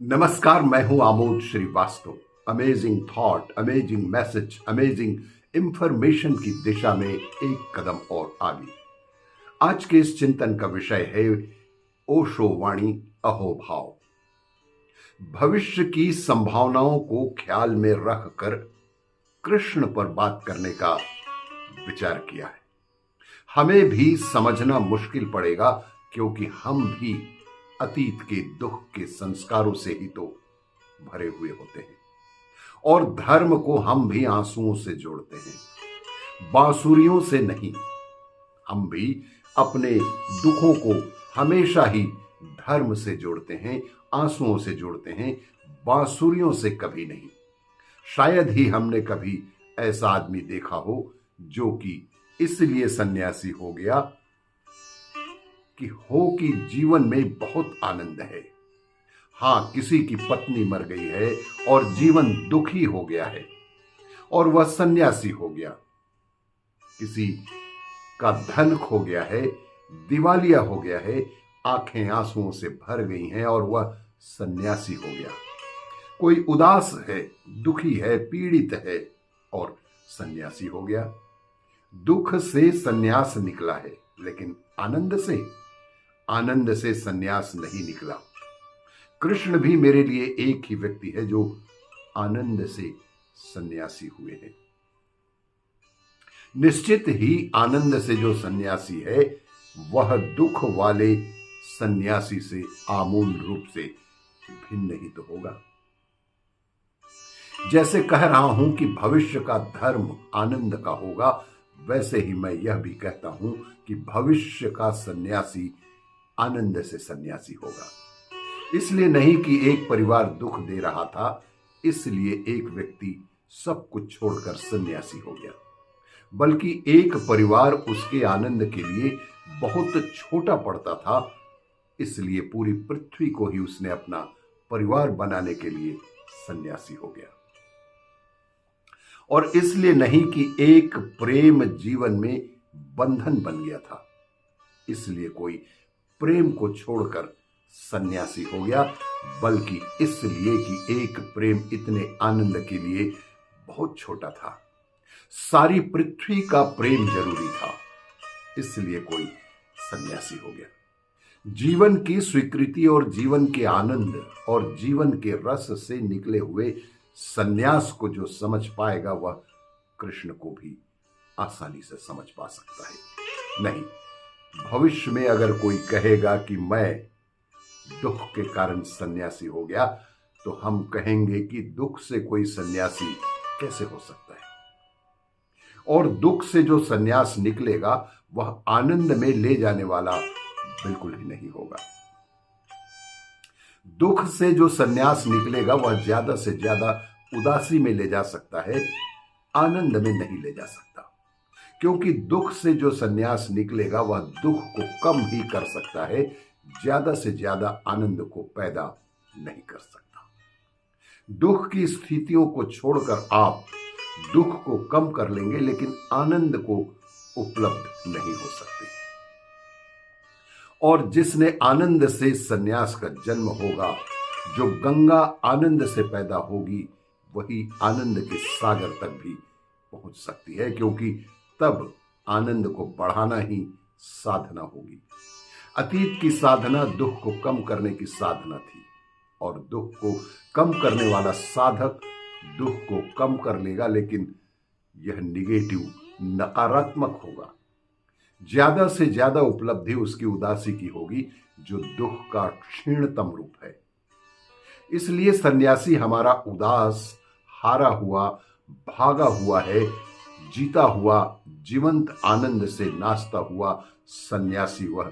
नमस्कार, मैं हूं Amod Srivastava. Amazing thought, amazing message, amazing information की दिशा में एक कदम और आगे। आज के इस चिंतन का विषय है ओशो वाणी अहोभाव। भविष्य की संभावनाओं को ख्याल में रखकर कृष्ण पर बात करने का विचार किया है। हमें भी समझना मुश्किल पड़ेगा क्योंकि हम भी अतीत के दुख के संस्कारों से ही तो भरे हुए होते हैं और धर्म को हम भी आंसुओं से जोड़ते हैं, बांसुरियों से नहीं। हम भी अपने दुखों को हमेशा ही धर्म से जोड़ते हैं, आंसुओं से जोड़ते हैं, बांसुरियों से कभी नहीं। शायद ही हमने कभी ऐसा आदमी देखा हो जो कि इसलिए सन्यासी हो गया कि जीवन में बहुत आनंद है। हां, किसी की पत्नी मर गई है और जीवन दुखी हो गया है और वह सन्यासी हो गया। किसी का धन खो गया है, दिवालिया हो गया है, आंखें आंसुओं से भर गई हैं और वह सन्यासी हो गया। कोई उदास है, दुखी है, पीड़ित है और सन्यासी हो गया। दुख से सन्यास निकला है, लेकिन आनंद से सन्यास नहीं निकला। कृष्ण भी मेरे लिए एक ही व्यक्ति है जो आनंद से सन्यासी हुए हैं। निश्चित ही आनंद से जो सन्यासी है वह दुख वाले सन्यासी से आमूल रूप से भिन्न ही तो होगा। जैसे कह रहा हूं कि भविष्य का धर्म आनंद का होगा, वैसे ही मैं यह भी कहता हूं कि भविष्य का सन्यासी आनंद से सन्यासी होगा। इसलिए नहीं कि एक परिवार दुख दे रहा था, इसलिए एक व्यक्ति सब कुछ छोड़कर सन्यासी हो गया, बल्कि एक परिवार उसके आनंद के लिए बहुत छोटा पड़ता था, इसलिए पूरी पृथ्वी को ही उसने अपना परिवार बनाने के लिए सन्यासी हो गया। और इसलिए नहीं कि एक प्रेम जीवन में बंधन बन गया था, इसलिए कोई प्रेम को छोड़कर सन्यासी हो गया, बल्कि इसलिए कि एक प्रेम इतने आनंद के लिए बहुत छोटा था। सारी पृथ्वी का प्रेम जरूरी था, इसलिए कोई सन्यासी हो गया। जीवन की स्वीकृति और जीवन के आनंद और जीवन के रस से निकले हुए सन्यास को जो समझ पाएगा वह कृष्ण को भी आसानी से समझ पा सकता है। नहीं, भविष्य में अगर कोई कहेगा कि मैं दुख के कारण सन्यासी हो गया, तो हम कहेंगे कि दुख से कोई सन्यासी कैसे हो सकता है। और दुख से जो सन्यास निकलेगा वह आनंद में ले जाने वाला बिल्कुल ही नहीं होगा। दुख से जो सन्यास निकलेगा वह ज्यादा से ज्यादा उदासी में ले जा सकता है, आनंद में नहीं ले जा सकता। क्योंकि दुख से जो सन्यास निकलेगा वह दुख को कम ही कर सकता है, ज्यादा से ज्यादा आनंद को पैदा नहीं कर सकता। दुख की स्थितियों को छोड़कर आप दुख को कम कर लेंगे, लेकिन आनंद को उपलब्ध नहीं हो सकते। और जिसने आनंद से सन्यास का जन्म होगा, जो गंगा आनंद से पैदा होगी, वही आनंद के सागर तक भी पहुंच सकती है, क्योंकि तब आनंद को बढ़ाना ही साधना होगी। अतीत की साधना दुख को कम करने की साधना थी, और दुख को कम करने वाला साधक दुख को कम कर लेगा, लेकिन यह निगेटिव, नकारात्मक होगा। ज्यादा से ज्यादा उपलब्धि उसकी उदासी की होगी, जो दुख का क्षीणतम रूप है। इसलिए सन्यासी हमारा उदास, हारा हुआ, भागा हुआ है, जीता हुआ, जीवंत आनंद से नाचता हुआ सन्यासी वह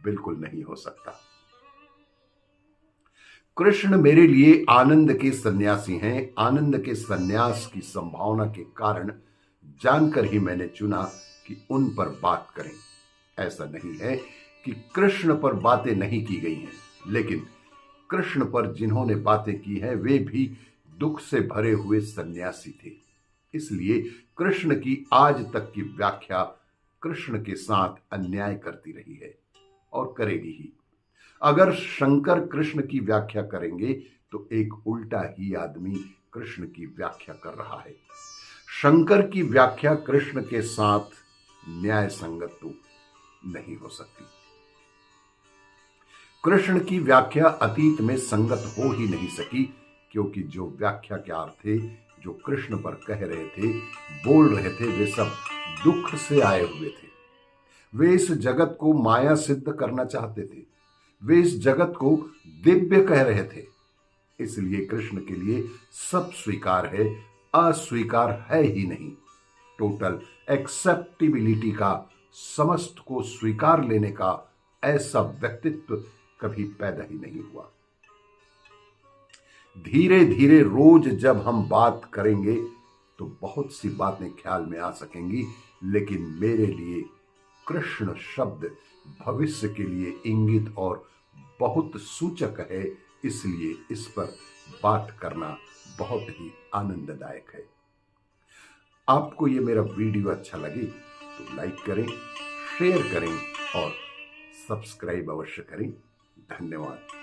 बिल्कुल नहीं हो सकता। कृष्ण मेरे लिए आनंद के सन्यासी हैं। आनंद के सन्यास की संभावना के कारण जानकर ही मैंने चुना कि उन पर बात करें। ऐसा नहीं है कि कृष्ण पर बातें नहीं की गई हैं, लेकिन कृष्ण पर जिन्होंने बातें की हैं वे भी दुख से भरे हुए सन्यासी थे। इसलिए कृष्ण की आज तक की व्याख्या कृष्ण के साथ अन्याय करती रही है और करेगी ही। अगर शंकर कृष्ण की व्याख्या करेंगे तो एक उल्टा ही आदमी कृष्ण की व्याख्या कर रहा है। शंकर की व्याख्या कृष्ण के साथ न्याय संगत तो नहीं हो सकती। कृष्ण की व्याख्या अतीत में संगत हो ही नहीं सकी, क्योंकि जो व्याख्याकार थे, जो कृष्ण पर कह रहे थे, बोल रहे थे, वे सब दुख से आए हुए थे। वे इस जगत को माया सिद्ध करना चाहते थे। वे इस जगत को दिव्य कह रहे थे। इसलिए कृष्ण के लिए सब स्वीकार है, अस्वीकार है ही नहीं। टोटल एक्सेप्टेबिलिटी का, समस्त को स्वीकार लेने का ऐसा व्यक्तित्व कभी पैदा ही नहीं हुआ। धीरे धीरे रोज जब हम बात करेंगे तो बहुत सी बातें ख्याल में आ सकेंगी, लेकिन मेरे लिए कृष्ण शब्द भविष्य के लिए इंगित और बहुत सूचक है, इसलिए इस पर बात करना बहुत ही आनंददायक है। आपको ये मेरा वीडियो अच्छा लगे तो लाइक करें, शेयर करें और सब्सक्राइब अवश्य करें। धन्यवाद।